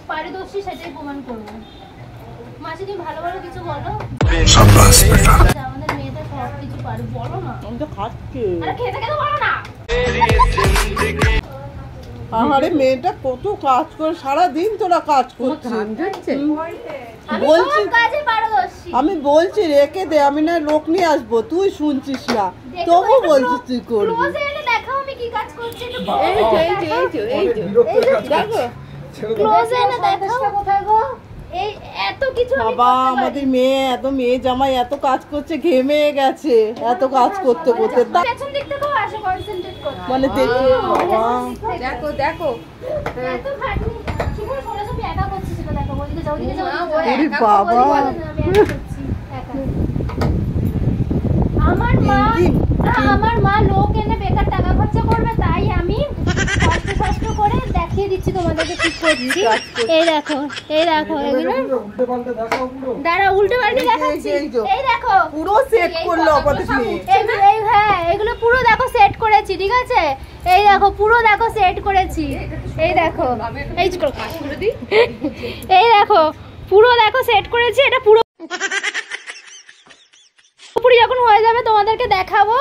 পারদর্শী সেটাই প্রমাণ করবো। মাসি তুমি ভালো ভালো কিছু বলো। আমাদের মেয়েটা সব কিছু পারে, বলো না। আমি তো খাচ্ছি। আরে খেতে খেতে বলো না। আরে মেয়েটা কত কাজ করে, সারাদিন তোরা কাজ করছিস। বলছি আমি বলছি রেখে দে, আমি না লোক নিয়ে আসবো, তুই শুনছিস না, তবু বলছিস তুই করবি। দেখাও আমি কি কাজ করছি। এই এত কিছু বাবা, আমাদের মেয়ে এত মেয়ে জামাই এত কাজ করছে, ঘেমে গেছে এত কাজ করতে করতে। পেছন দিক থেকেও আসো, কনসেন্ট্রেট করো। মানে দেখি বাবা, দেখো দেখো এত খাটনি শুভ সোনা সব একা করছিস, সেটা দেখো। ওদিকে যাও, ওদিকে যাও। ওরে বাবা, আমার মা লোক এনে বেকার টাকা খরচা করবে, তাই আমি কষ্ট করে দেখিয়ে দিচ্ছি তোমাদেরকে কি করছি। এই দেখো, এই দেখো, এগুলো দাঁড়া উল্টে পাল্টে দেখাচ্ছি। এই দেখো পুরো সেট করলো অপরাধ মেয়ে। হ্যাঁ এগুলো পুরো দেখো সেট করেছি, ঠিক আছে। এই দেখো পুরো দেখো সেট করেছি। এই দেখো, এই দেখো পুরো দেখো সেট করেছি। এটা পুরো যখন হয়ে যাবে তোমাদেরকে দেখাবো।